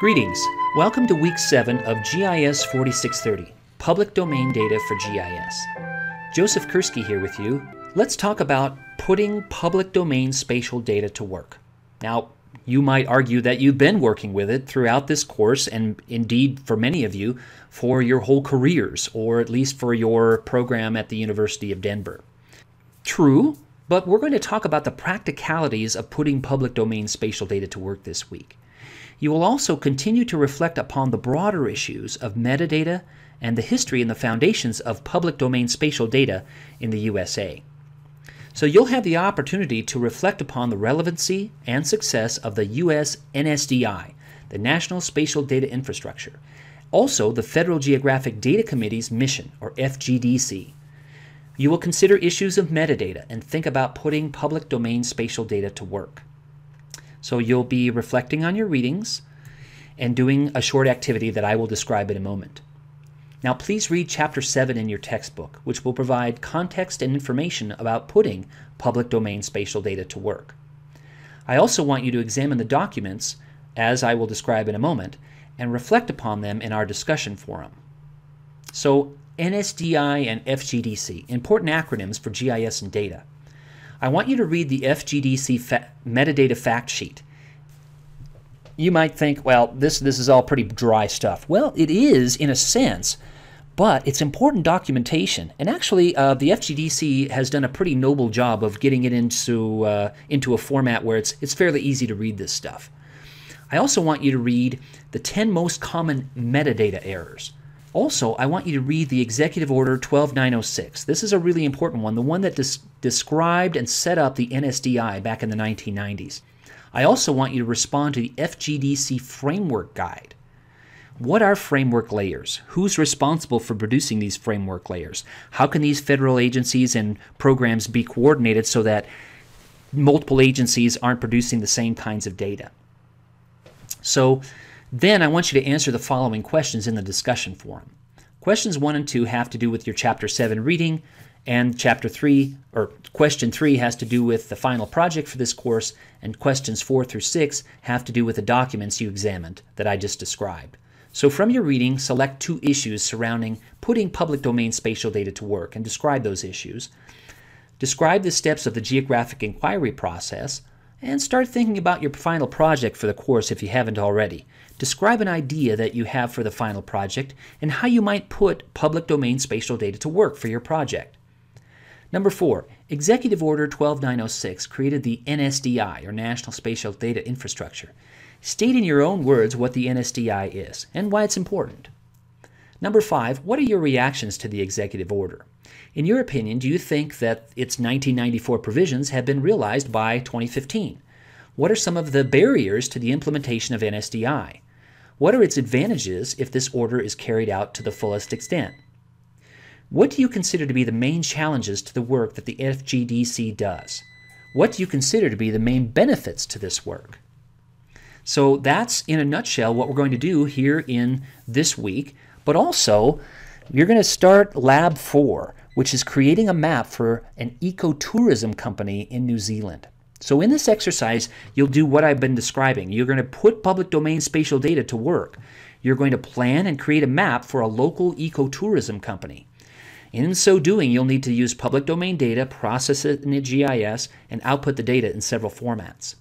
Greetings. Welcome to Week 7 of GIS 4630, Public Domain Data for GIS. Joseph Kursky here with you. Let's talk about putting public domain spatial data to work. Now, you might argue that you've been working with it throughout this course, and indeed for many of you, for your whole careers, or at least for your program at the University of Denver. True, but we're going to talk about the practicalities of putting public domain spatial data to work this week. You will also continue to reflect upon the broader issues of metadata and the history and the foundations of public domain spatial data in the USA. So you'll have the opportunity to reflect upon the relevancy and success of the US NSDI, the National Spatial Data Infrastructure, also the Federal Geographic Data Committee's mission, or FGDC. You will consider issues of metadata and think about putting public domain spatial data to work. So you'll be reflecting on your readings and doing a short activity that I will describe in a moment. Now please read Chapter 7 in your textbook, which will provide context and information about putting public domain spatial data to work. I also want you to examine the documents, as I will describe in a moment, and reflect upon them in our discussion forum. So NSDI and FGDC, important acronyms for GIS and data. I want you to read the FGDC metadata fact sheet. You might think, well, this is all pretty dry stuff. Well, it is in a sense, but it's important documentation. And actually, the FGDC has done a pretty noble job of getting it into a format where it's fairly easy to read this stuff. I also want you to read the 10 most common metadata errors. Also, I want you to read the Executive Order 12906. This is a really important one, the one that described and set up the NSDI back in the 1990s. I also want you to respond to the FGDC Framework Guide. What are framework layers? Who's responsible for producing these framework layers? How can these federal agencies and programs be coordinated so that multiple agencies aren't producing the same kinds of data? So then I want you to answer the following questions in the discussion forum. Questions 1 and 2 have to do with your Chapter 7 reading, and Question 3 has to do with the final project for this course, and questions 4 through 6 have to do with the documents you examined that I just described. So from your reading, select 2 issues surrounding putting public domain spatial data to work and describe those issues. Describe the steps of the geographic inquiry process, and start thinking about your final project for the course if you haven't already. Describe an idea that you have for the final project and how you might put public domain spatial data to work for your project. Number 4, Executive Order 12906 created the NSDI, or National Spatial Data Infrastructure. State in your own words what the NSDI is and why it's important. Number 5, what are your reactions to the Executive Order? In your opinion, do you think that its 1994 provisions have been realized by 2015? What are some of the barriers to the implementation of NSDI? What are its advantages if this order is carried out to the fullest extent? What do you consider to be the main challenges to the work that the FGDC does? What do you consider to be the main benefits to this work? So that's, in a nutshell, what we're going to do here in this week, but also you're going to start Lab 4, which is creating a map for an ecotourism company in New Zealand. So in this exercise, you'll do what I've been describing. You're going to put public domain spatial data to work. You're going to plan and create a map for a local ecotourism company. In so doing, you'll need to use public domain data, process it in a GIS, and output the data in several formats.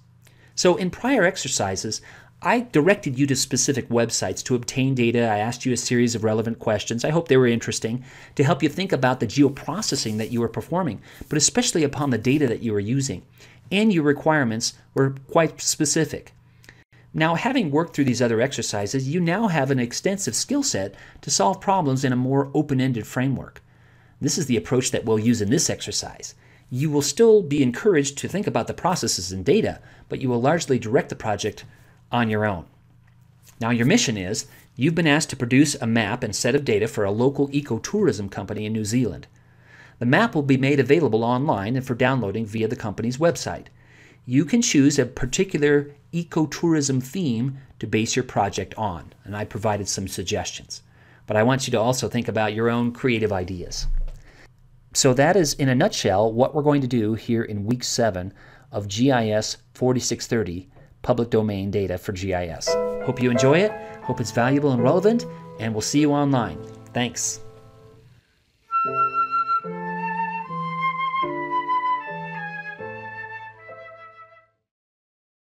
So in prior exercises, I directed you to specific websites to obtain data. I asked you a series of relevant questions. I hope they were interesting to help you think about the geoprocessing that you were performing, but especially upon the data that you were using. And your requirements were quite specific. Now, having worked through these other exercises, you now have an extensive skill set to solve problems in a more open-ended framework. This is the approach that we'll use in this exercise. You will still be encouraged to think about the processes and data, but you will largely direct the project on your own. Now your mission is, you've been asked to produce a map and set of data for a local ecotourism company in New Zealand. The map will be made available online and for downloading via the company's website. You can choose a particular ecotourism theme to base your project on, and I provided some suggestions. But I want you to also think about your own creative ideas. So that is, in a nutshell, what we're going to do here in Week 7 of GIS 4630, Public Domain Data for GIS. Hope you enjoy it, hope it's valuable and relevant, and we'll see you online. Thanks.